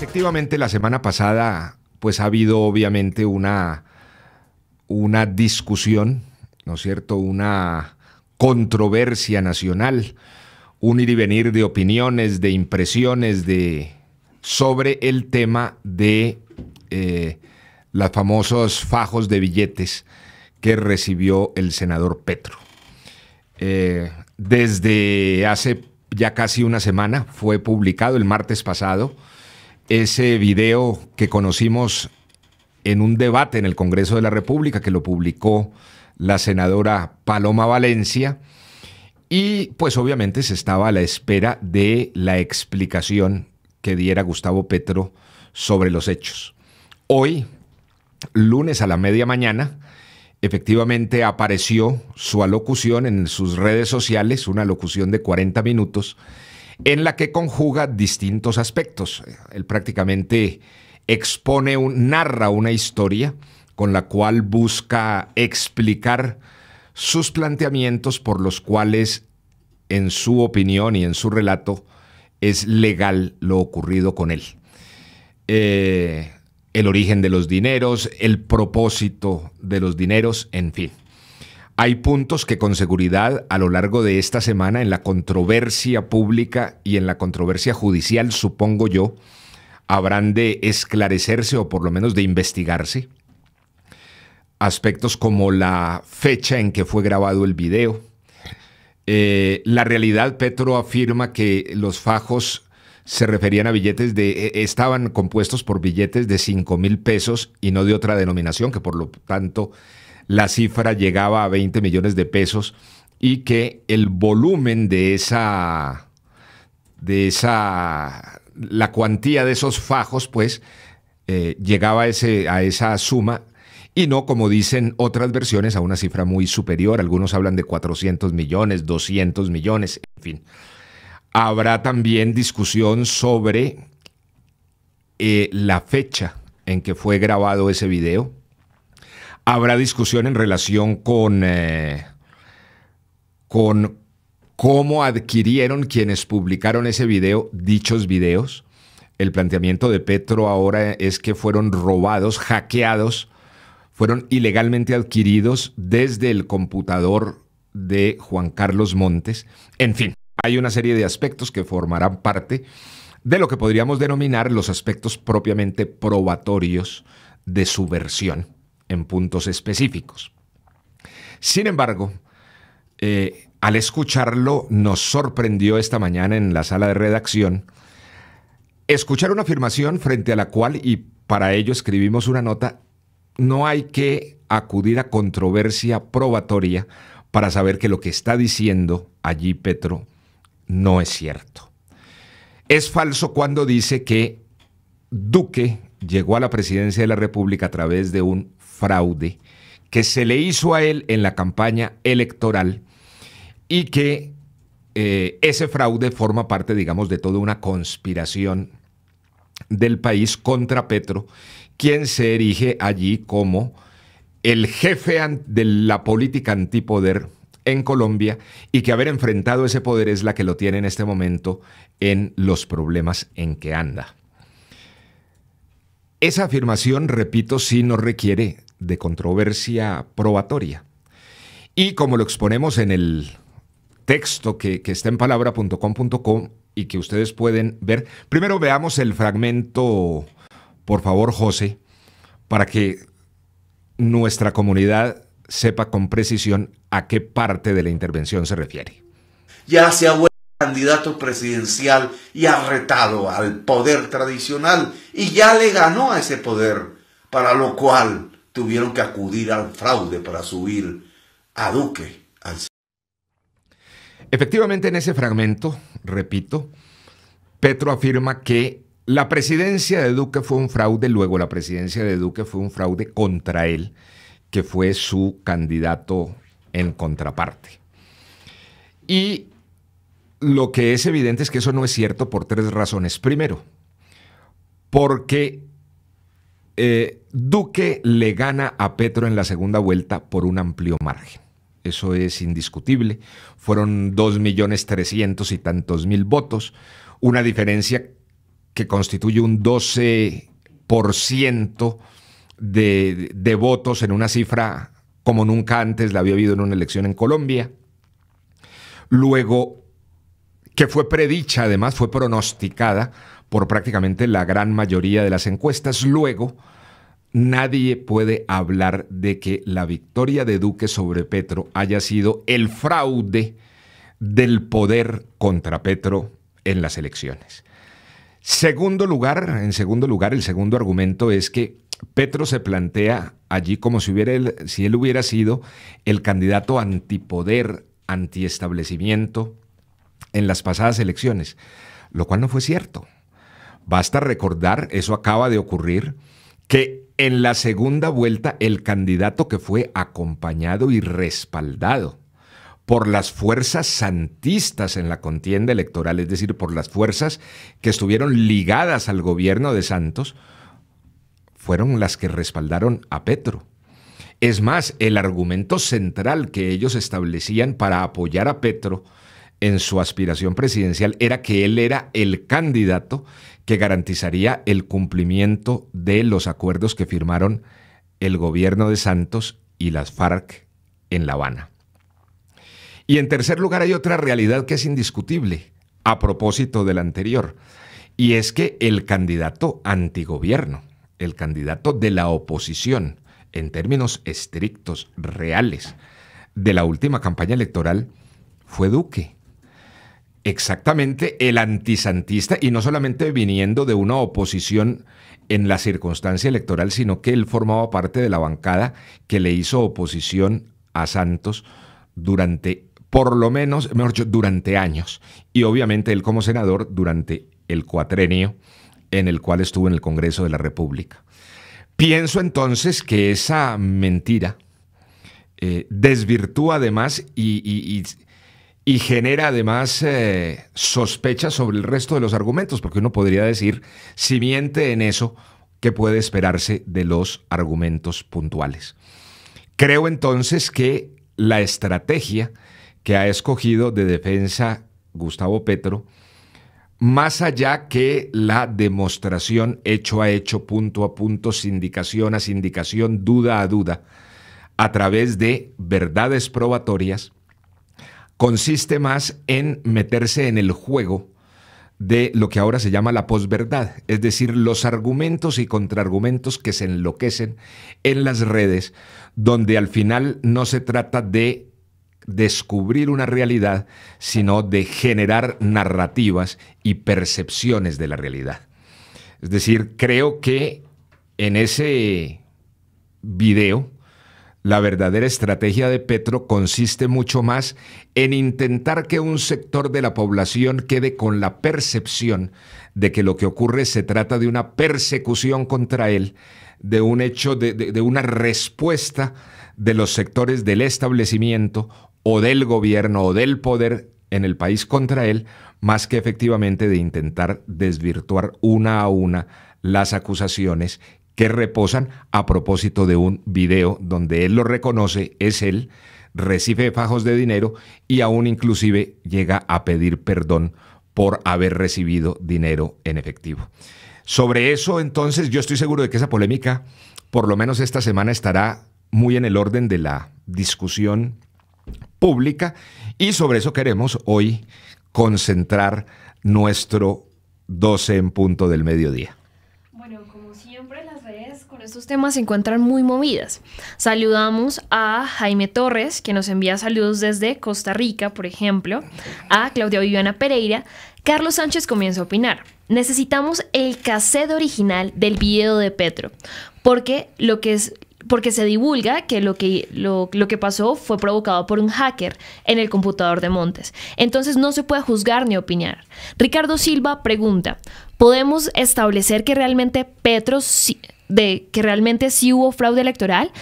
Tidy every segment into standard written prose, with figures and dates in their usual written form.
Efectivamente, la semana pasada, pues ha habido obviamente una discusión, ¿no es cierto? Una controversia nacional, un ir y venir de opiniones, de impresiones, sobre el tema de los famosos fajos de billetes que recibió el senador Petro. Desde hace ya casi una semana fue publicado el martes pasado ese video que conocimos en un debate en el Congreso de la República, que lo publicó la senadora Paloma Valencia, y pues obviamente se estaba a la espera de la explicación que diera Gustavo Petro sobre los hechos. Hoy, lunes a la media mañana, efectivamente apareció su alocución en sus redes sociales, una alocución de 40 minutos, en la que conjuga distintos aspectos. Él prácticamente narra una historia con la cual busca explicar sus planteamientos por los cuales, en su opinión y en su relato, es legal lo ocurrido con él. El origen de los dineros, el propósito de los dineros, en fin. Hay puntos que con seguridad a lo largo de esta semana en la controversia pública y en la controversia judicial, supongo yo, habrán de esclarecerse o por lo menos de investigarse. Aspectos como la fecha en que fue grabado el video. La realidad, Petro afirma que los fajos se referían a billetes estaban compuestos por billetes de 5,000 pesos y no de otra denominación, que por lo tanto la cifra llegaba a 20 millones de pesos y que el volumen la cuantía de esos fajos, pues, llegaba a esa suma y no, como dicen otras versiones, a una cifra muy superior. Algunos hablan de 400 millones, 200 millones, en fin. Habrá también discusión sobre la fecha en que fue grabado ese video. Habrá discusión en relación con cómo adquirieron quienes publicaron ese video dichos videos. El planteamiento de Petro ahora es que fueron robados, hackeados, fueron ilegalmente adquiridos desde el computador de Juan Carlos Montes. En fin, hay una serie de aspectos que formarán parte de lo que podríamos denominar los aspectos propiamente probatorios de su versión en puntos específicos. Sin embargo, al escucharlo, nos sorprendió esta mañana en la sala de redacción escuchar una afirmación frente a la cual, y para ello escribimos una nota, no hay que acudir a controversia probatoria para saber que lo que está diciendo allí Petro no es cierto. Es falso cuando dice que Duque llegó a la presidencia de la República a través de un fraude que se le hizo a él en la campaña electoral y que ese fraude forma parte, digamos, de toda una conspiración del país contra Petro, quien se erige allí como el jefe de la política antipoder en Colombia y que haber enfrentado ese poder es la que lo tiene en este momento en los problemas en que anda. Esa afirmación, repito, sí no requiere de controversia probatoria. Y como lo exponemos en el texto que está en palabra.com.co y que ustedes pueden ver, primero veamos el fragmento, por favor, José, para que nuestra comunidad sepa con precisión a qué parte de la intervención se refiere. Ya se ha vuelto candidato presidencial y ha retado al poder tradicional y ya le ganó a ese poder, para lo cual tuvieron que acudir al fraude para subir a Duque al... Efectivamente, en ese fragmento, repito, Petro afirma que la presidencia de Duque fue un fraude, luego la presidencia de Duque fue un fraude contra él, que fue su candidato en contraparte. Y lo que es evidente es que eso no es cierto por tres razones. Primero, porque Duque le gana a Petro en la segunda vuelta por un amplio margen. Eso es indiscutible. Fueron 2.300.000 y tantos votos, una diferencia que constituye un 12% de votos, en una cifra como nunca antes la había habido en una elección en Colombia. Luego, que fue predicha, además fue pronosticada por prácticamente la gran mayoría de las encuestas. Luego, nadie puede hablar de que la victoria de Duque sobre Petro haya sido el fraude del poder contra Petro en las elecciones. En segundo lugar, el segundo argumento es que Petro se plantea allí como si él hubiera sido el candidato antipoder, antiestablecimiento en las pasadas elecciones, lo cual no fue cierto. Basta recordar, eso acaba de ocurrir, que en la segunda vuelta el candidato que fue acompañado y respaldado por las fuerzas santistas en la contienda electoral, es decir, por las fuerzas que estuvieron ligadas al gobierno de Santos, fueron las que respaldaron a Petro. Es más, el argumento central que ellos establecían para apoyar a Petro en su aspiración presidencial era que él era el candidato que garantizaría el cumplimiento de los acuerdos que firmaron el gobierno de Santos y las FARC en La Habana. Y en tercer lugar, hay otra realidad que es indiscutible a propósito del anterior, y es que el candidato antigobierno, el candidato de la oposición, en términos estrictos, reales, de la última campaña electoral, fue Duque. Exactamente el antisantista, y no solamente viniendo de una oposición en la circunstancia electoral, sino que él formaba parte de la bancada que le hizo oposición a Santos durante, por lo menos, mejor dicho, durante años. Y obviamente él como senador durante el cuatrenio en el cual estuvo en el Congreso de la República. Pienso entonces que esa mentira desvirtúa además y genera además sospechas sobre el resto de los argumentos, porque uno podría decir, si miente en eso, ¿qué puede esperarse de los argumentos puntuales? Creo entonces que la estrategia que ha escogido de defensa Gustavo Petro, más allá que la demostración hecho a hecho, punto a punto, sindicación a sindicación, duda a duda, a través de verdades probatorias, consiste más en meterse en el juego de lo que ahora se llama la posverdad, es decir, los argumentos y contraargumentos que se enloquecen en las redes, donde al final no se trata de descubrir una realidad, sino de generar narrativas y percepciones de la realidad. Es decir, creo que en ese video la verdadera estrategia de Petro consiste mucho más en intentar que un sector de la población quede con la percepción de que lo que ocurre se trata de una persecución contra él, de un hecho, de una respuesta de los sectores del establecimiento o del gobierno o del poder en el país contra él, más que efectivamente de intentar desvirtuar una a una las acusaciones que reposan a propósito de un video donde él lo reconoce, es él, recibe fajos de dinero y aún inclusive llega a pedir perdón por haber recibido dinero en efectivo. Sobre eso, entonces, yo estoy seguro de que esa polémica, por lo menos esta semana, estará muy en el orden de la discusión pública, y sobre eso queremos hoy concentrar nuestro 12 en punto del mediodía. Bueno, como siempre, las redes con estos temas se encuentran muy movidas. Saludamos a Jaime Torres, que nos envía saludos desde Costa Rica, por ejemplo, a Claudia Viviana Pereira. Carlos Sánchez comienza a opinar: necesitamos el cassette original del video de Petro, porque se divulga que lo que pasó fue provocado por un hacker en el computador de Montes. Entonces no se puede juzgar ni opinar. Ricardo Silva pregunta: ¿podemos establecer que realmente que realmente sí hubo fraude electoral?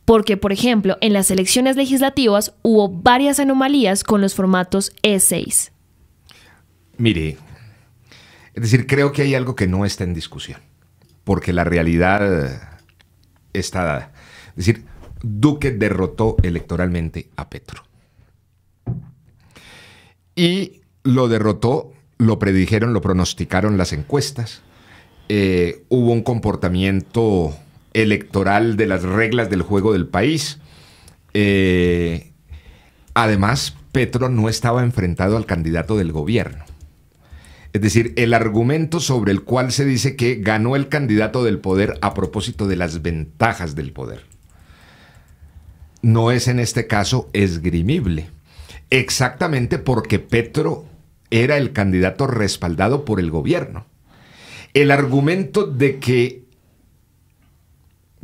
Porque, por ejemplo, en las elecciones legislativas hubo varias anomalías con los formatos E6. Mire, es decir, creo que hay algo que no está en discusión, porque la realidad está dada. Es decir, Duque derrotó electoralmente a Petro. Y lo derrotó lo predijeron, lo pronosticaron las encuestas. Hubo un comportamiento electoral de las reglas del juego del país. Además, Petro no estaba enfrentado al candidato del gobierno. Es decir, el argumento sobre el cual se dice que ganó el candidato del poder a propósito de las ventajas del poder no es en este caso esgrimible. Exactamente porque Petro era el candidato respaldado por el gobierno. El argumento de que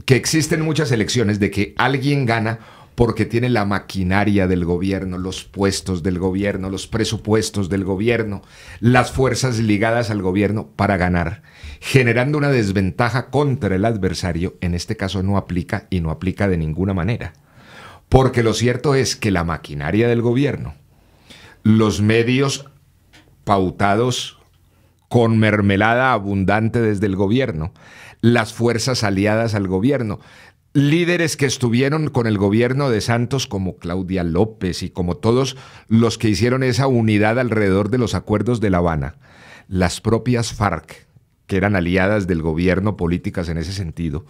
existen muchas elecciones, de que alguien gana porque tiene la maquinaria del gobierno, los puestos del gobierno, los presupuestos del gobierno, las fuerzas ligadas al gobierno para ganar, generando una desventaja contra el adversario, en este caso no aplica y no aplica de ninguna manera. Porque lo cierto es que la maquinaria del gobierno, los medios pautados con mermelada abundante desde el gobierno, las fuerzas aliadas al gobierno, líderes que estuvieron con el gobierno de Santos como Claudia López y como todos los que hicieron esa unidad alrededor de los acuerdos de La Habana, las propias FARC, que eran aliadas del gobierno, políticas en ese sentido,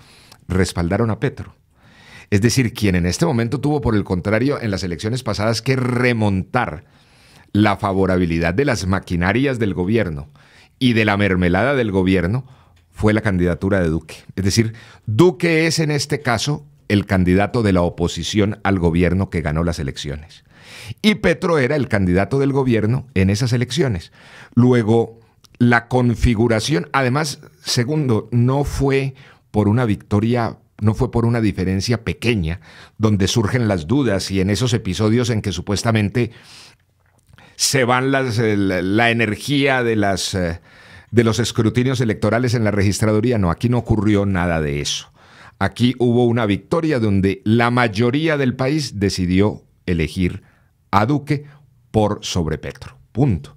respaldaron a Petro. Es decir, quien en este momento tuvo, por el contrario, en las elecciones pasadas que remontar la favorabilidad de las maquinarias del gobierno y de la mermelada del gobierno fue la candidatura de Duque. Es decir, Duque es en este caso el candidato de la oposición al gobierno que ganó las elecciones. Y Petro era el candidato del gobierno en esas elecciones. Luego, la configuración, además, segundo, no fue por una victoria, no fue por una diferencia pequeña, donde surgen las dudas y en esos episodios en que supuestamente se van la energía de los escrutinios electorales en la registraduría. No, aquí no ocurrió nada de eso. Aquí hubo una victoria donde la mayoría del país decidió elegir a Duque por sobre Petro. Punto.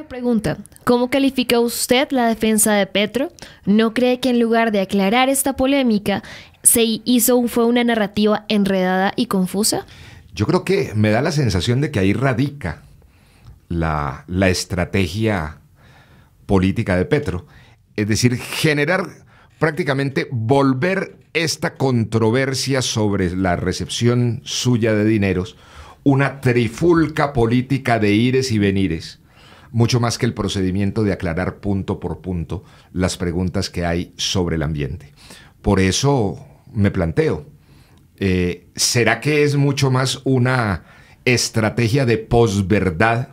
Pregunta, ¿cómo califica usted la defensa de Petro? ¿No cree que en lugar de aclarar esta polémica fue una narrativa enredada y confusa? Yo creo que me da la sensación de que ahí radica la estrategia política de Petro. Es decir, generar, prácticamente volver esta controversia sobre la recepción suya de dineros una trifulca política de ires y venires, mucho más que el procedimiento de aclarar punto por punto las preguntas que hay sobre el ambiente. Por eso me planteo, ¿será que es mucho más una estrategia de posverdad?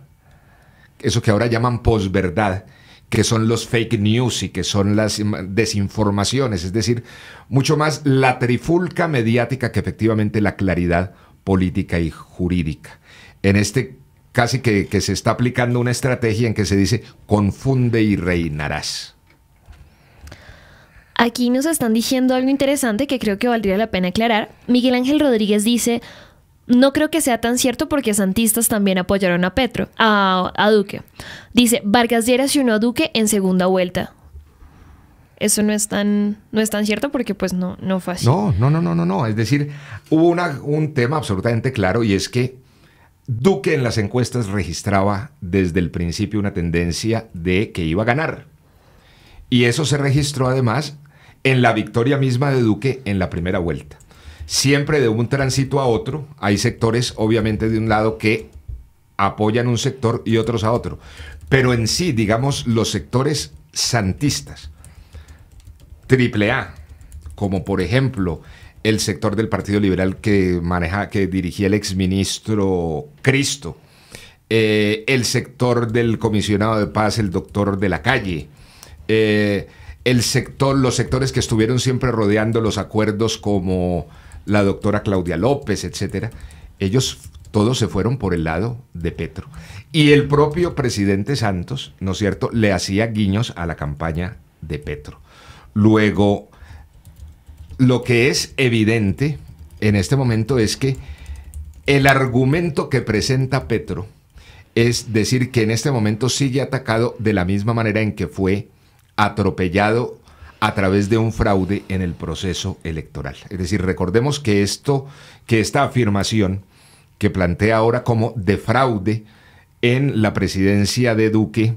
Eso que ahora llaman posverdad, que son los fake news y que son las desinformaciones, es decir, mucho más la trifulca mediática que efectivamente la claridad política y jurídica. En este casi que se está aplicando una estrategia en que se dice confunde y reinarás. Aquí nos están diciendo algo interesante que creo que valdría la pena aclarar. Miguel Ángel Rodríguez dice, no creo que sea tan cierto porque santistas también apoyaron a Petro, a Duque. Dice, Vargas Lleras se unió a Duque en segunda vuelta. Eso no es tan cierto porque pues no fue así. No. Es decir, hubo un tema absolutamente claro y es que Duque en las encuestas registraba desde el principio una tendencia de que iba a ganar. Y eso se registró además en la victoria misma de Duque en la primera vuelta. Siempre de un tránsito a otro, hay sectores obviamente de un lado que apoyan un sector y otros a otro. Pero en sí, digamos, los sectores santistas, triple A, como por ejemplo el sector del Partido Liberal que dirigía el exministro Cristo, el sector del comisionado de paz, el doctor de la Calle, los sectores que estuvieron siempre rodeando los acuerdos como la doctora Claudia López, etcétera, ellos todos se fueron por el lado de Petro. Y el propio presidente Santos, ¿no es cierto?, le hacía guiños a la campaña de Petro. Luego, lo que es evidente en este momento es que el argumento que presenta Petro es decir que en este momento sigue atacado de la misma manera en que fue atropellado a través de un fraude en el proceso electoral. Es decir, recordemos que esta afirmación que plantea ahora como de fraude en la presidencia de Duque,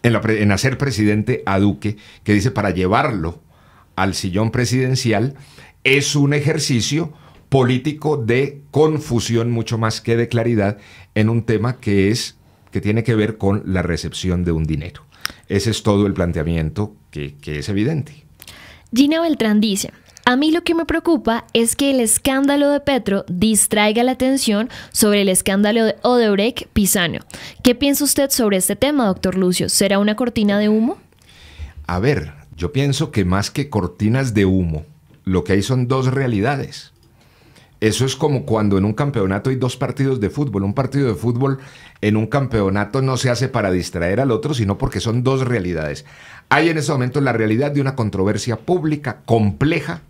en hacer presidente a Duque, que dice para llevarlo al sillón presidencial, es un ejercicio político de confusión mucho más que de claridad en un tema que tiene que ver con la recepción de un dinero. Ese es todo el planteamiento que es evidente. Gina Beltrán dice: a mí lo que me preocupa es que el escándalo de Petro distraiga la atención sobre el escándalo de Odebrecht-Pisano. ¿Qué piensa usted sobre este tema, doctor Lucio? ¿Será una cortina de humo? A ver, yo pienso que más que cortinas de humo, lo que hay son dos realidades. Eso es como cuando en un campeonato hay dos partidos de fútbol. Un partido de fútbol en un campeonato no se hace para distraer al otro, sino porque son dos realidades. Hay en ese momento la realidad de una controversia pública compleja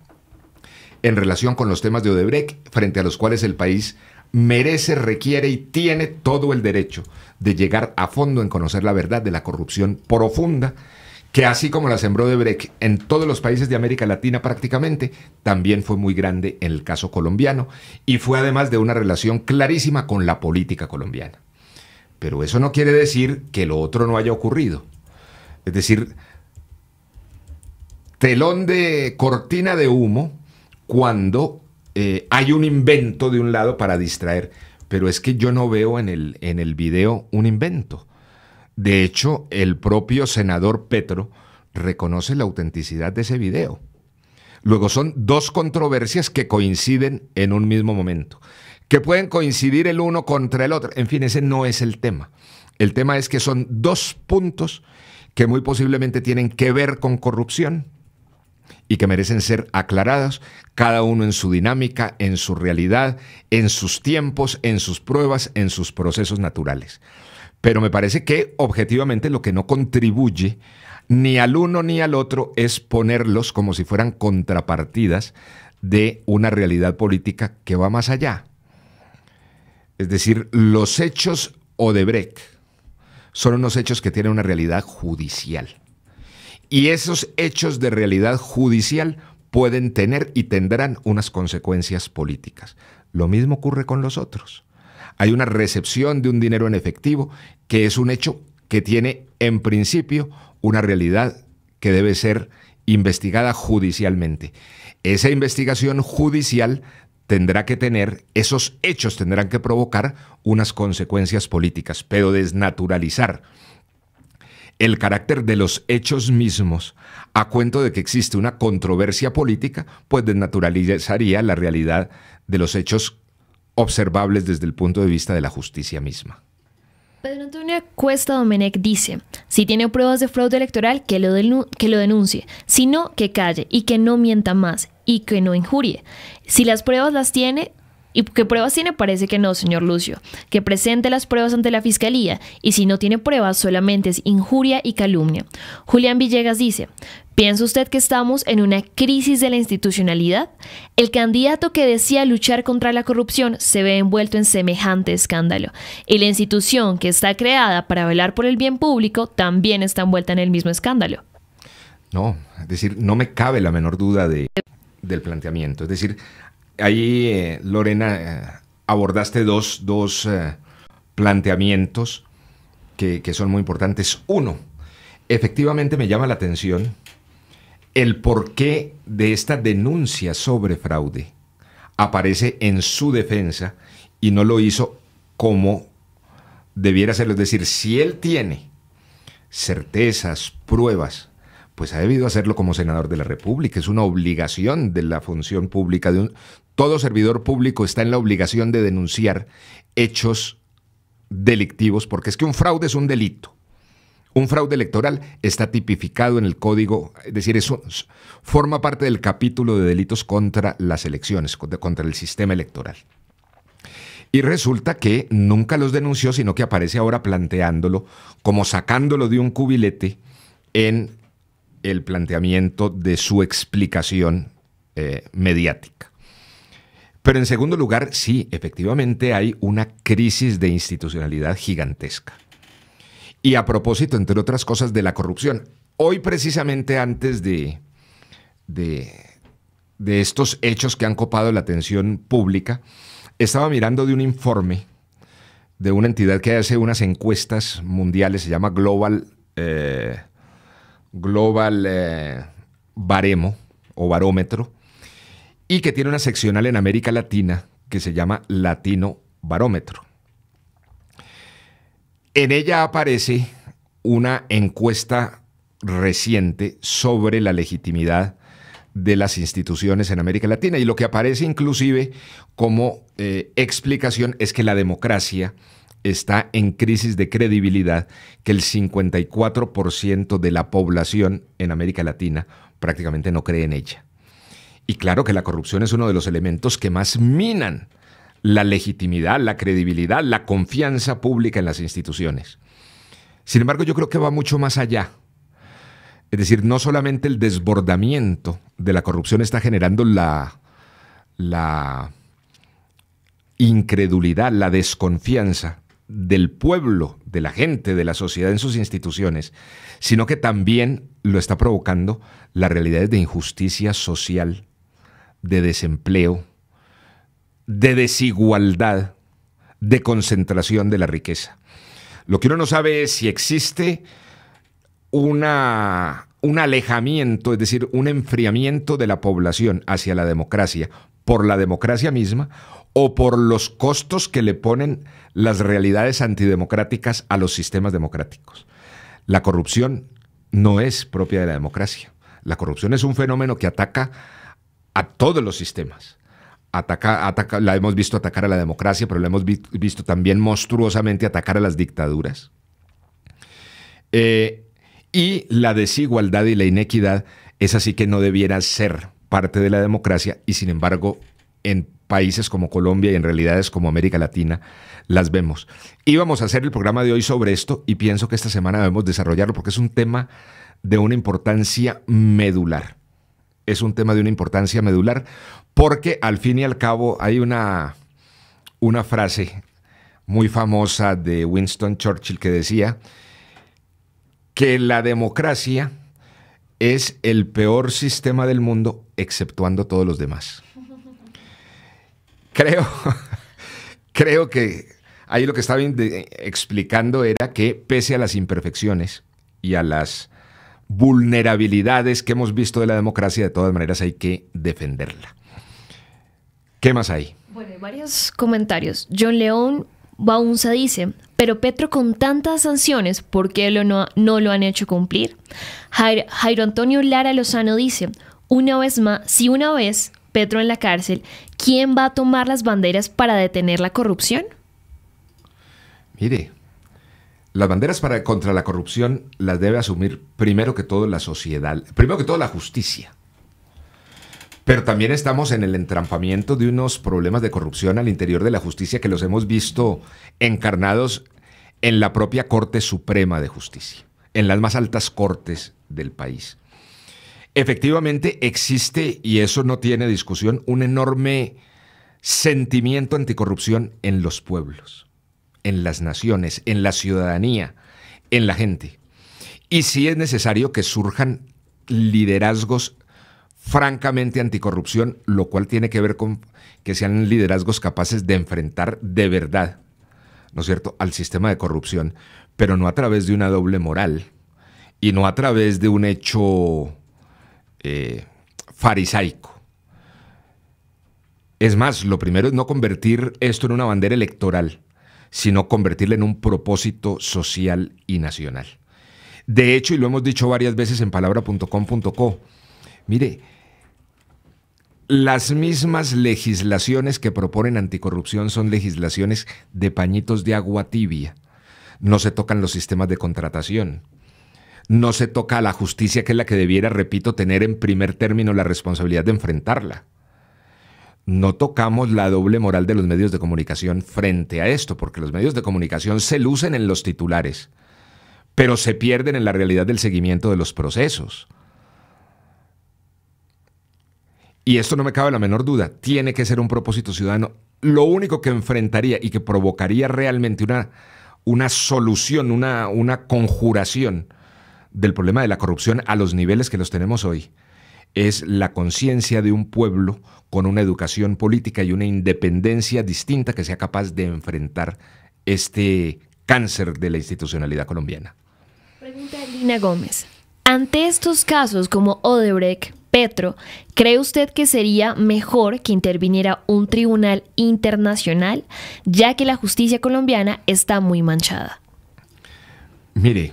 en relación con los temas de Odebrecht, frente a los cuales el país merece, requiere y tiene todo el derecho de llegar a fondo en conocer la verdad de la corrupción profunda, que así como la sembró Odebrecht en todos los países de América Latina prácticamente, también fue muy grande en el caso colombiano y fue además de una relación clarísima con la política colombiana. Pero eso no quiere decir que lo otro no haya ocurrido. Es decir, telón de cortina de humo cuando hay un invento de un lado para distraer, pero es que yo no veo en el video un invento. De hecho, el propio senador Petro reconoce la autenticidad de ese video. Luego son dos controversias que coinciden en un mismo momento, que pueden coincidir el uno contra el otro. En fin, ese no es el tema. El tema es que son dos puntos que muy posiblemente tienen que ver con corrupción y que merecen ser aclarados, cada uno en su dinámica, en su realidad, en sus tiempos, en sus pruebas, en sus procesos naturales. Pero me parece que objetivamente lo que no contribuye ni al uno ni al otro es ponerlos como si fueran contrapartidas de una realidad política que va más allá. Es decir, los hechos Odebrecht son unos hechos que tienen una realidad judicial. Y esos hechos de realidad judicial pueden tener y tendrán unas consecuencias políticas. Lo mismo ocurre con los otros. Hay una recepción de un dinero en efectivo que es un hecho que tiene en principio una realidad que debe ser investigada judicialmente. Esa investigación judicial tendrá que tener, esos hechos tendrán que provocar unas consecuencias políticas, pero desnaturalizar el carácter de los hechos mismos a cuento de que existe una controversia política, pues desnaturalizaría la realidad de los hechos observables desde el punto de vista de la justicia misma. Pedro Antonio Cuesta Domenech dice: si tiene pruebas de fraude electoral, que lo denuncie, si no, que calle y que no mienta más y que no injurie. Si las pruebas las tiene, ¿y qué pruebas tiene? Parece que no, señor Lucio. Que presente las pruebas ante la fiscalía y si no tiene pruebas solamente es injuria y calumnia. Julián Villegas dice: ¿piensa usted que estamos en una crisis de la institucionalidad? El candidato que decía luchar contra la corrupción se ve envuelto en semejante escándalo. Y la institución que está creada para velar por el bien público también está envuelta en el mismo escándalo. No, es decir, no me cabe la menor duda del planteamiento. Es decir, ahí, Lorena, abordaste dos planteamientos que son muy importantes. Uno, efectivamente me llama la atención el porqué de esta denuncia sobre fraude. Aparece en su defensa y no lo hizo como debiera hacerlo. Es decir, si él tiene certezas, pruebas, pues ha debido hacerlo como senador de la República. Es una obligación de la función pública. Todo servidor público está en la obligación de denunciar hechos delictivos, porque es que un fraude es un delito. Un fraude electoral está tipificado en el código, es decir, eso forma parte del capítulo de delitos contra las elecciones, contra el sistema electoral. Y resulta que nunca los denunció, sino que aparece ahora planteándolo, como sacándolo de un cubilete en el planteamiento de su explicación mediática. Pero en segundo lugar, sí, efectivamente hay una crisis de institucionalidad gigantesca. Y a propósito, entre otras cosas, de la corrupción. Hoy, precisamente antes de estos hechos que han copado la atención pública, estaba mirando de un informe de una entidad que hace unas encuestas mundiales, se llama Global Baremo o Barómetro, y que tiene una seccional en América Latina que se llama Latino Barómetro. En ella aparece una encuesta reciente sobre la legitimidad de las instituciones en América Latina, y lo que aparece inclusive como explicación es que la democracia está en crisis de credibilidad, que el 54% de la población en América Latina prácticamente no cree en ella. Y claro que la corrupción es uno de los elementos que más minan la legitimidad, la credibilidad, la confianza pública en las instituciones. Sin embargo, yo creo que va mucho más allá. Es decir, no solamente el desbordamiento de la corrupción está generando la incredulidad, la desconfianza del pueblo, de la gente, de la sociedad en sus instituciones, sino que también lo está provocando las realidades de injusticia social, de desempleo, de desigualdad, de concentración de la riqueza. Lo que uno no sabe es si existe un alejamiento, es decir, un enfriamiento de la población hacia la democracia por la democracia misma o por los costos que le ponen las realidades antidemocráticas a los sistemas democráticos. La corrupción no es propia de la democracia. La corrupción es un fenómeno que ataca a todos los sistemas. La hemos visto atacar a la democracia, pero la hemos visto también monstruosamente atacar a las dictaduras. Y la desigualdad y la inequidad es así que no debiera ser parte de la democracia, y sin embargo en países como Colombia y en realidades como América Latina las vemos. Íbamos a hacer el programa de hoy sobre esto y pienso que esta semana debemos desarrollarlo porque es un tema de una importancia medular. Es un tema de una importancia medular porque al fin y al cabo hay una frase muy famosa de Winston Churchill que decía que la democracia es el peor sistema del mundo exceptuando todos los demás. Creo que ahí lo que estaba explicando era que pese a las imperfecciones y a las vulnerabilidades que hemos visto de la democracia, de todas maneras hay que defenderla. ¿Qué más hay? Bueno, hay varios comentarios. John León Baunza dice, pero Petro con tantas sanciones, ¿por qué no lo han hecho cumplir? Jairo Antonio Lara Lozano dice, si una vez Petro en la cárcel, ¿quién va a tomar las banderas para detener la corrupción? Mire, las banderas contra la corrupción las debe asumir primero que todo la sociedad, primero que todo la justicia. Pero también estamos en el entrampamiento de unos problemas de corrupción al interior de la justicia que los hemos visto encarnados en la propia Corte Suprema de Justicia, en las más altas cortes del país. Efectivamente existe, y eso no tiene discusión, un enorme sentimiento anticorrupción en los pueblos, en las naciones, en la ciudadanía, en la gente. Y sí es necesario que surjan liderazgos francamente anticorrupción, lo cual tiene que ver con que sean liderazgos capaces de enfrentar de verdad, ¿no es cierto?, al sistema de corrupción, pero no a través de una doble moral y no a través de un hecho farisaico. Es más, lo primero es no convertir esto en una bandera electoral, sino convertirla en un propósito social y nacional. De hecho, y lo hemos dicho varias veces en palabra.com.co, mire, las mismas legislaciones que proponen anticorrupción son legislaciones de pañitos de agua tibia. No se tocan los sistemas de contratación. No se toca a la justicia, que es la que debiera, repito, tener en primer término la responsabilidad de enfrentarla. No tocamos la doble moral de los medios de comunicación frente a esto, porque los medios de comunicación se lucen en los titulares, pero se pierden en la realidad del seguimiento de los procesos. Y esto no me cabe la menor duda, tiene que ser un propósito ciudadano. Lo único que enfrentaría y que provocaría realmente una solución, una conjuración del problema de la corrupción a los niveles que los tenemos hoy, es la conciencia de un pueblo con una educación política y una independencia distinta que sea capaz de enfrentar este cáncer de la institucionalidad colombiana. Pregunta de Lina Gómez. Ante estos casos como Odebrecht, Petro, ¿cree usted que sería mejor que interviniera un tribunal internacional, ya que la justicia colombiana está muy manchada? Mire,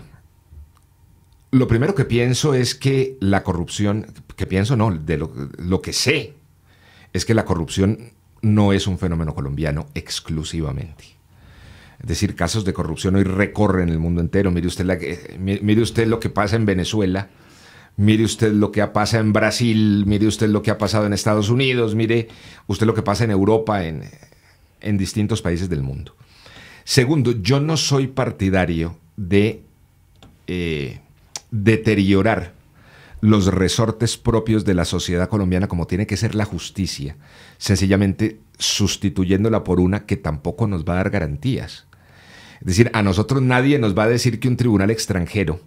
lo primero que pienso es que la corrupción, que pienso no, de lo que sé, es que la corrupción no es un fenómeno colombiano exclusivamente. Es decir, casos de corrupción hoy recorren el mundo entero. Mire usted lo que pasa en Venezuela, mire usted lo que pasa en Brasil, mire usted lo que ha pasado en Estados Unidos, mire usted lo que pasa en Europa, en distintos países del mundo. Segundo, yo no soy partidario de deteriorar los resortes propios de la sociedad colombiana como tiene que ser la justicia, sencillamente sustituyéndola por una que tampoco nos va a dar garantías. Es decir, a nosotros nadie nos va a decir que un tribunal extranjero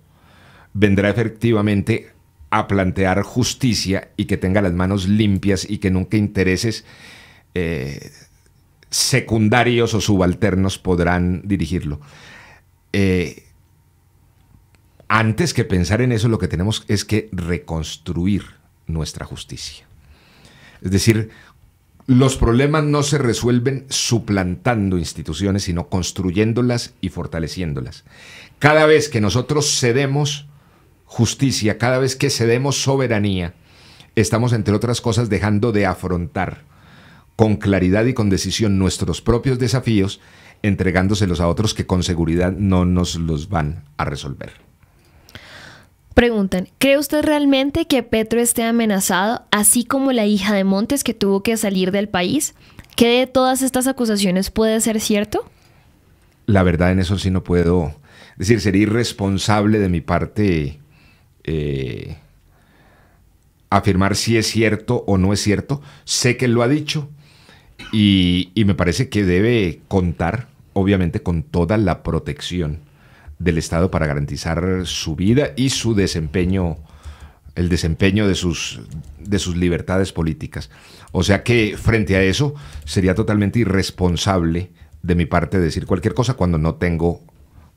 vendrá efectivamente a plantear justicia y que tenga las manos limpias y que nunca intereses secundarios o subalternos podrán dirigirlo. Antes que pensar en eso, lo que tenemos es que reconstruir nuestra justicia. Es decir, los problemas no se resuelven suplantando instituciones, sino construyéndolas y fortaleciéndolas. Cada vez que nosotros cedemos justicia, cada vez que cedemos soberanía, estamos, entre otras cosas, dejando de afrontar con claridad y con decisión nuestros propios desafíos, entregándoselos a otros que con seguridad no nos los van a resolver. Preguntan, ¿cree usted realmente que Petro esté amenazado, así como la hija de Montes que tuvo que salir del país? ¿Qué de todas estas acusaciones puede ser cierto? La verdad, en eso sí no puedo. Es decir, sería irresponsable de mi parte afirmar si es cierto o no es cierto. Sé que él lo ha dicho y me parece que debe contar, obviamente, con toda la protección del Estado para garantizar su vida y su desempeño, el desempeño de sus libertades políticas. O sea que frente a eso sería totalmente irresponsable de mi parte decir cualquier cosa cuando no tengo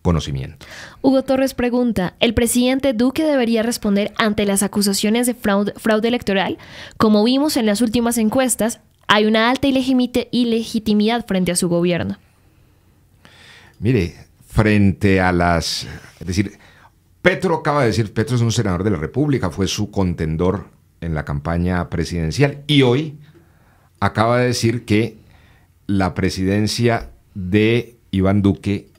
conocimiento. Hugo Torres pregunta, ¿el presidente Duque debería responder ante las acusaciones de fraude electoral? Como vimos en las últimas encuestas, hay una alta ilegitimidad frente a su gobierno. Mire, frente a las... Es decir, Petro acaba de decir, Petro es un senador de la República, fue su contendor en la campaña presidencial y hoy acaba de decir que la presidencia de Iván Duque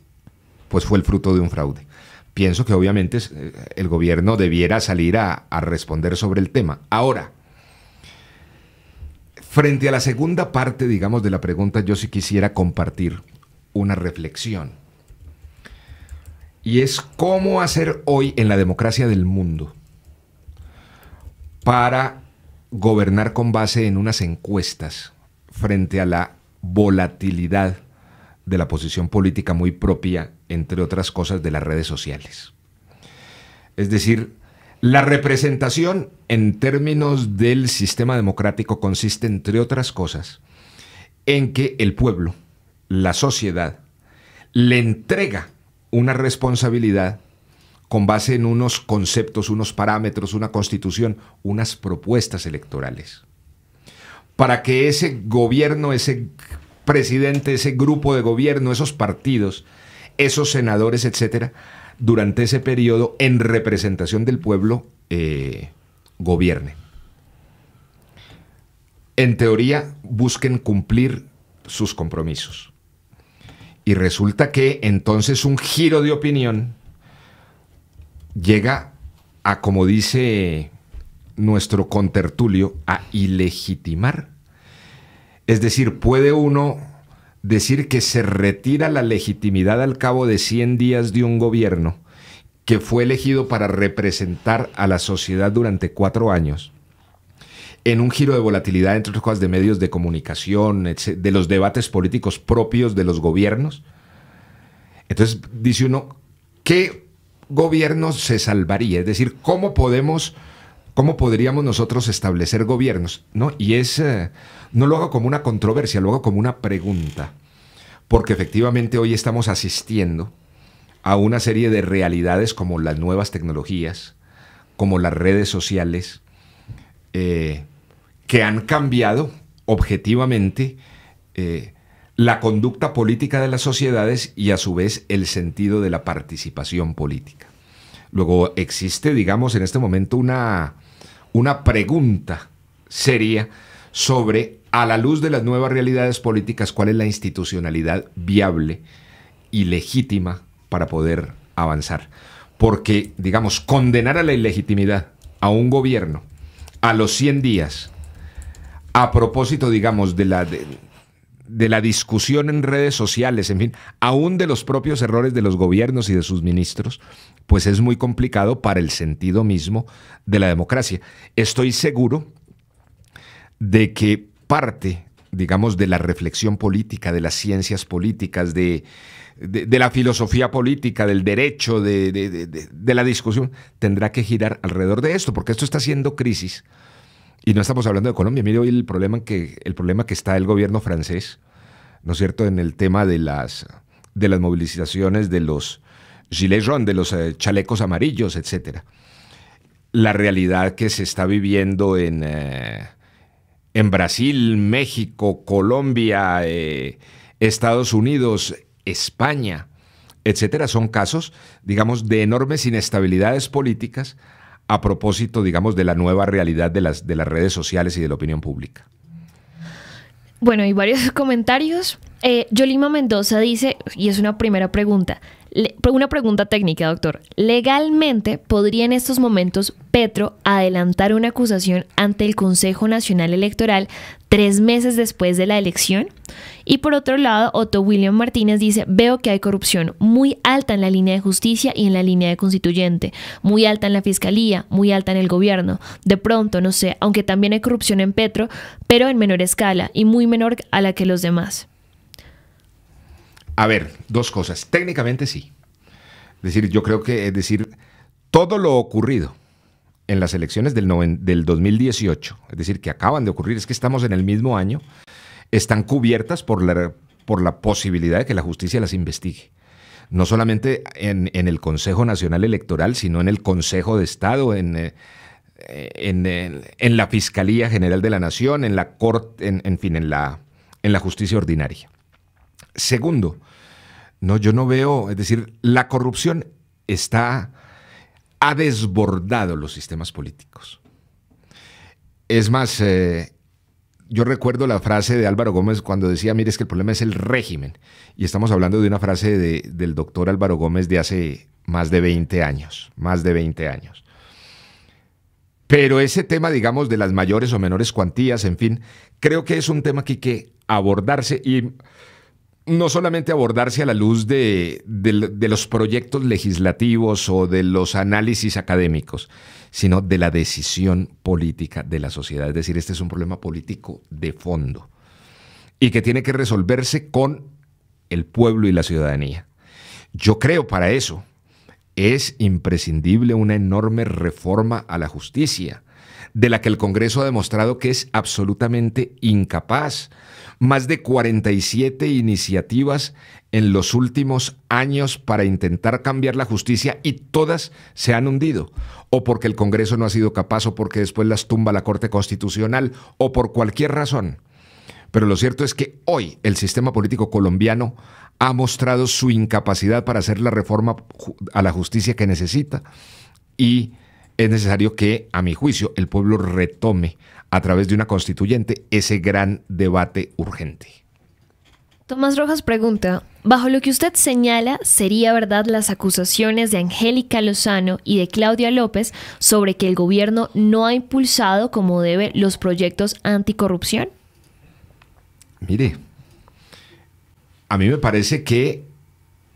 pues fue el fruto de un fraude. Pienso que obviamente el gobierno debiera salir a responder sobre el tema. Ahora, frente a la segunda parte, digamos, de la pregunta, yo sí quisiera compartir una reflexión. Y es cómo hacer hoy en la democracia del mundo para gobernar con base en unas encuestas frente a la volatilidad de la posición política muy propia, entre otras cosas, de las redes sociales. Es decir, la representación en términos del sistema democrático consiste, entre otras cosas, en que el pueblo, la sociedad, le entrega una responsabilidad con base en unos conceptos, unos parámetros, una constitución, unas propuestas electorales. Para que ese gobierno, ese presidente, ese grupo de gobierno, esos partidos, esos senadores, etcétera, durante ese periodo, en representación del pueblo, gobierne. En teoría, busquen cumplir sus compromisos. Y resulta que entonces un giro de opinión llega a, como dice nuestro contertulio, a ilegitimar. Es decir, puede uno decir que se retira la legitimidad al cabo de 100 días de un gobierno que fue elegido para representar a la sociedad durante 4 años, en un giro de volatilidad, entre otras cosas, de medios de comunicación, de los debates políticos propios de los gobiernos. Entonces dice uno, ¿qué gobierno se salvaría? Es decir, ¿cómo podríamos nosotros establecer gobiernos? ¿No? Y no lo hago como una controversia, lo hago como una pregunta. porque efectivamente hoy estamos asistiendo a una serie de realidades como las nuevas tecnologías, como las redes sociales, que han cambiado objetivamente la conducta política de las sociedades y a su vez el sentido de la participación política. Luego existe, digamos, en este momento una pregunta seria sobre, a la luz de las nuevas realidades políticas, cuál es la institucionalidad viable y legítima para poder avanzar. Porque, digamos, condenar a la ilegitimidad a un gobierno a los 100 días, a propósito, digamos, de la discusión en redes sociales, en fin, aún de los propios errores de los gobiernos y de sus ministros, pues es muy complicado para el sentido mismo de la democracia. Estoy seguro de que parte, digamos, de la reflexión política, de las ciencias políticas, de la filosofía política, del derecho, de la discusión, tendrá que girar alrededor de esto, porque esto está haciendo crisis. Y no estamos hablando de Colombia. Mire hoy el problema que está el gobierno francés, ¿no es cierto?, en el tema de las movilizaciones de los gilets jaunes, de los chalecos amarillos, etcétera. La realidad que se está viviendo en Brasil, México, Colombia, Estados Unidos, España, etcétera, son casos, digamos, de enormes inestabilidades políticas a propósito, digamos, de la nueva realidad de las redes sociales y de la opinión pública. Bueno, hay varios comentarios. Yolima Mendoza dice, y es una primera pregunta, una pregunta técnica, doctor. ¿Legalmente podría en estos momentos Petro adelantar una acusación ante el Consejo Nacional Electoral 3 meses después de la elección? Y por otro lado, Otto William Martínez dice, veo que hay corrupción muy alta en la línea de justicia y en la línea de constituyente, muy alta en la fiscalía, muy alta en el gobierno. De pronto, no sé, aunque también hay corrupción en Petro, pero en menor escala y muy menor a la que los demás. A ver, 2 cosas. Técnicamente sí. Es decir, yo creo que, todo lo ocurrido en las elecciones del 2018, es decir, que acaban de ocurrir, es que estamos en el mismo año, están cubiertas por la posibilidad de que la justicia las investigue. No solamente en el Consejo Nacional Electoral, sino en el Consejo de Estado, en la Fiscalía General de la Nación, en la Corte, en fin, en la justicia ordinaria. Segundo, no, yo no veo, es decir, la corrupción ha desbordado los sistemas políticos. Es más, yo recuerdo la frase de Álvaro Gómez cuando decía, mire, es que el problema es el régimen. Y estamos hablando de una frase del doctor Álvaro Gómez de hace más de 20 años, Pero ese tema, digamos, de las mayores o menores cuantías, en fin, creo que es un tema que hay que abordarse y no solamente abordarse a la luz de los proyectos legislativos o de los análisis académicos, sino de la decisión política de la sociedad. Es decir, este es un problema político de fondo y que tiene que resolverse con el pueblo y la ciudadanía. Yo creo para eso es imprescindible una enorme reforma a la justicia, de la que el Congreso ha demostrado que es absolutamente incapaz. Más de 47 iniciativas en los últimos años para intentar cambiar la justicia y todas se han hundido, o porque el Congreso no ha sido capaz, o porque después las tumba la Corte Constitucional, o por cualquier razón. Pero lo cierto es que hoy el sistema político colombiano ha mostrado su incapacidad para hacer la reforma a la justicia que necesita y es necesario que, a mi juicio, el pueblo retome a través de una constituyente ese gran debate urgente. Tomás Rojas pregunta, bajo lo que usted señala, ¿sería verdad las acusaciones de Angélica Lozano y de Claudia López sobre que el gobierno no ha impulsado como debe los proyectos anticorrupción? Mire, a mí me parece que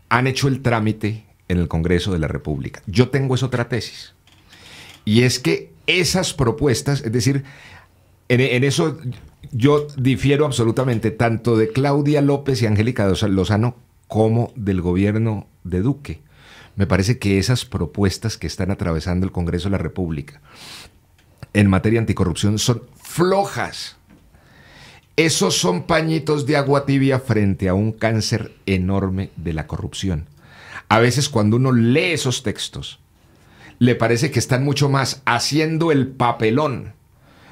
han hecho el trámite en el Congreso de la República. Yo tengo esa otra tesis. Y es que esas propuestas, es decir, en eso yo difiero absolutamente tanto de Claudia López y Angélica Lozano como del gobierno de Duque. Me parece que esas propuestas que están atravesando el Congreso de la República en materia anticorrupción son flojas Esos son pañitos de agua tibia frente a un cáncer enorme de la corrupción. A veces cuando uno lee esos textos, le parece que están mucho más haciendo el papelón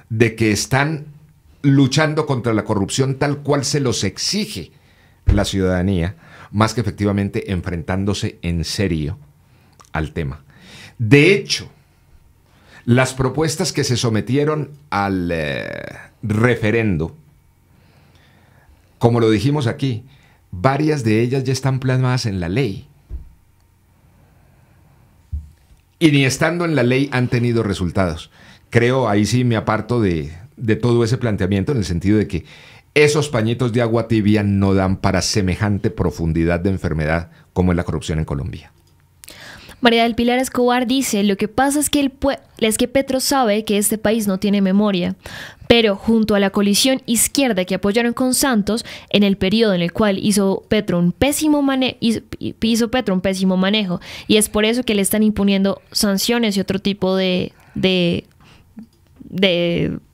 de que están luchando contra la corrupción tal cual se los exige la ciudadanía, más que efectivamente enfrentándose en serio al tema. De hecho, las propuestas que se sometieron al referendo, como lo dijimos aquí, varias de ellas ya están plasmadas en la ley. Y ni estando en la ley han tenido resultados. Creo, ahí sí me aparto de todo ese planteamiento, en el sentido de que esos pañitos de agua tibia no dan para semejante profundidad de enfermedad como es la corrupción en Colombia. María del Pilar Escobar dice, lo que pasa es que, Petro sabe que este país no tiene memoria, pero junto a la coalición izquierda que apoyaron con Santos, en el periodo en el cual hizo Petro un pésimo manejo, y es por eso que le están imponiendo sanciones y otro tipo de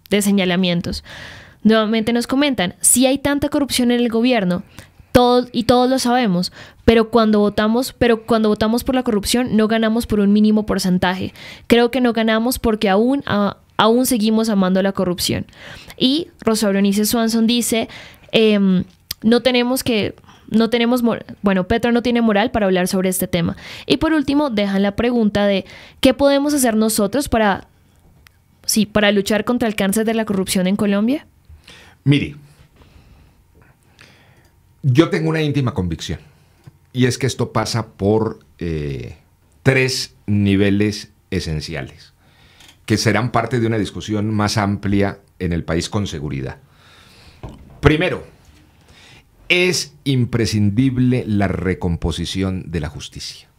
señalamientos. Nuevamente nos comentan, si hay tanta corrupción en el gobierno, todos lo sabemos, pero cuando votamos por la corrupción no ganamos por un mínimo porcentaje. Creo que no ganamos porque aún seguimos amando la corrupción. Y Rosa Berenice Swanson dice, Petro no tiene moral para hablar sobre este tema. Y por último, dejan la pregunta de ¿qué podemos hacer nosotros para luchar contra el cáncer de la corrupción en Colombia? Mire, yo tengo una íntima convicción, y es que esto pasa por 3 niveles esenciales, que serán parte de una discusión más amplia en el país con seguridad. Primero, es imprescindible la recomposición de la justicia.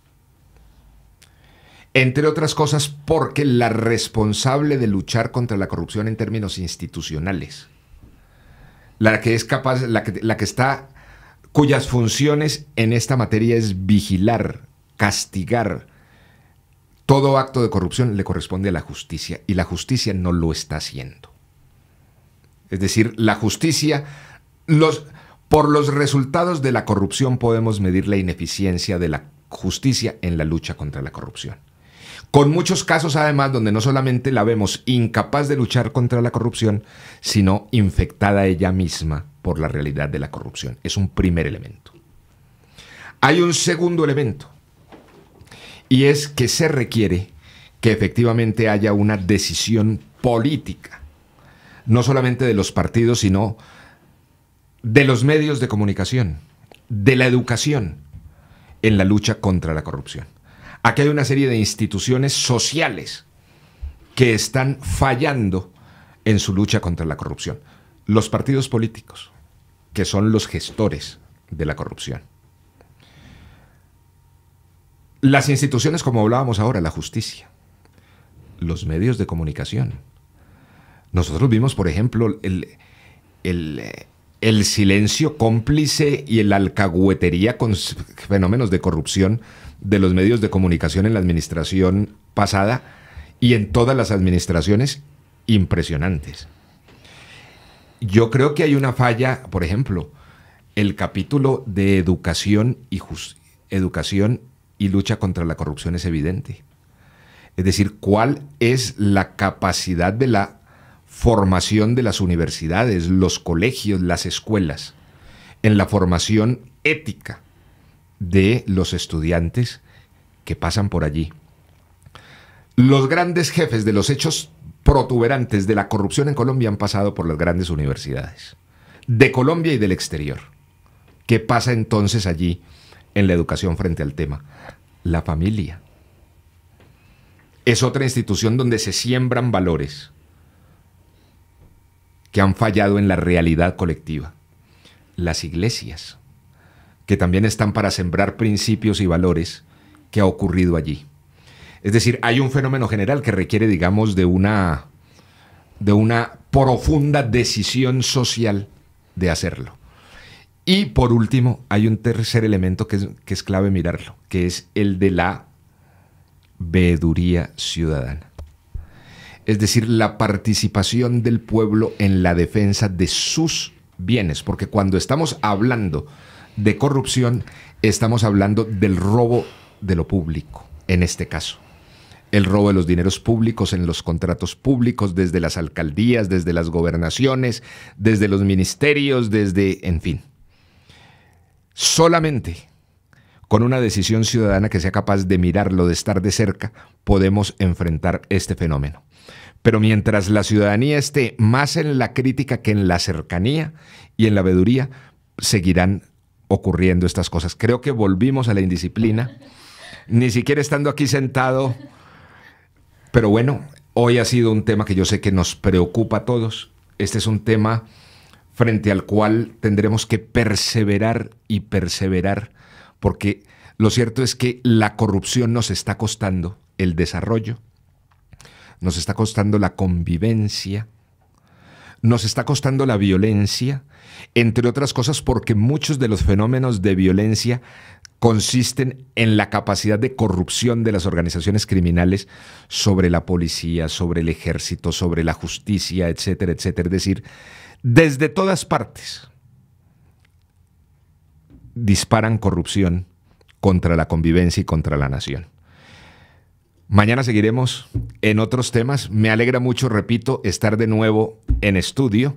Entre otras cosas porque la responsable de luchar contra la corrupción en términos institucionales, la que es capaz, cuyas funciones en esta materia es vigilar, castigar todo acto de corrupción, le corresponde a la justicia, y la justicia no lo está haciendo. Es decir, la justicia, por los resultados de la corrupción podemos medir la ineficiencia de la justicia en la lucha contra la corrupción. Con muchos casos, además, donde no solamente la vemos incapaz de luchar contra la corrupción, sino infectada ella misma por la realidad de la corrupción. Es un primer elemento. Hay un segundo elemento, y es que se requiere que efectivamente haya una decisión política, no solamente de los partidos, sino de los medios de comunicación, de la educación, en la lucha contra la corrupción. Aquí hay una serie de instituciones sociales que están fallando en su lucha contra la corrupción. Los partidos políticos, que son los gestores de la corrupción. Las instituciones, como hablábamos ahora, la justicia. Los medios de comunicación. Nosotros vimos, por ejemplo, el silencio cómplice y la alcahuetería con fenómenos de corrupción de los medios de comunicación en la administración pasada y en todas las administraciones impresionantes. Yo creo que hay una falla, por ejemplo, el capítulo de educación y lucha contra la corrupción es evidente. Es decir, ¿cuál es la capacidad de la formación de las universidades, los colegios, las escuelas, en la formación ética de los estudiantes que pasan por allí? Los grandes jefes de los hechos protuberantes de la corrupción en Colombia han pasado por las grandes universidades de Colombia y del exterior. ¿Qué pasa entonces allí en la educación frente al tema? La familia es otra institución donde se siembran valores que han fallado en la realidad colectiva. Las iglesias, que también están para sembrar principios y valores, que ha ocurrido allí. Es decir, hay un fenómeno general que requiere, digamos, de una profunda decisión social de hacerlo. Y por último, hay un tercer elemento que es clave mirarlo, que es el de la veeduría ciudadana. Es decir, la participación del pueblo en la defensa de sus bienes, porque cuando estamos hablando de corrupción, estamos hablando del robo de lo público, en este caso. El robo de los dineros públicos en los contratos públicos, desde las alcaldías, desde las gobernaciones, desde los ministerios, en fin. Solamente con una decisión ciudadana que sea capaz de mirarlo, de estar de cerca, podemos enfrentar este fenómeno. Pero mientras la ciudadanía esté más en la crítica que en la cercanía y en la veeduría, seguirán ocurriendo estas cosas. Creo que volvimos a la indisciplina, ni siquiera estando aquí sentado. Pero bueno, hoy ha sido un tema que yo sé que nos preocupa a todos. Este es un tema frente al cual tendremos que perseverar y perseverar, porque lo cierto es que la corrupción nos está costando el desarrollo, nos está costando la convivencia, nos está costando la violencia, entre otras cosas porque muchos de los fenómenos de violencia consisten en la capacidad de corrupción de las organizaciones criminales sobre la policía, sobre el ejército, sobre la justicia, etcétera, etcétera. Es decir, desde todas partes disparan corrupción contra la convivencia y contra la nación. Mañana seguiremos en otros temas. Me alegra mucho, repito, estar de nuevo en estudio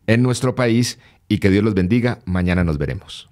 en nuestro país y que Dios los bendiga. Mañana nos veremos.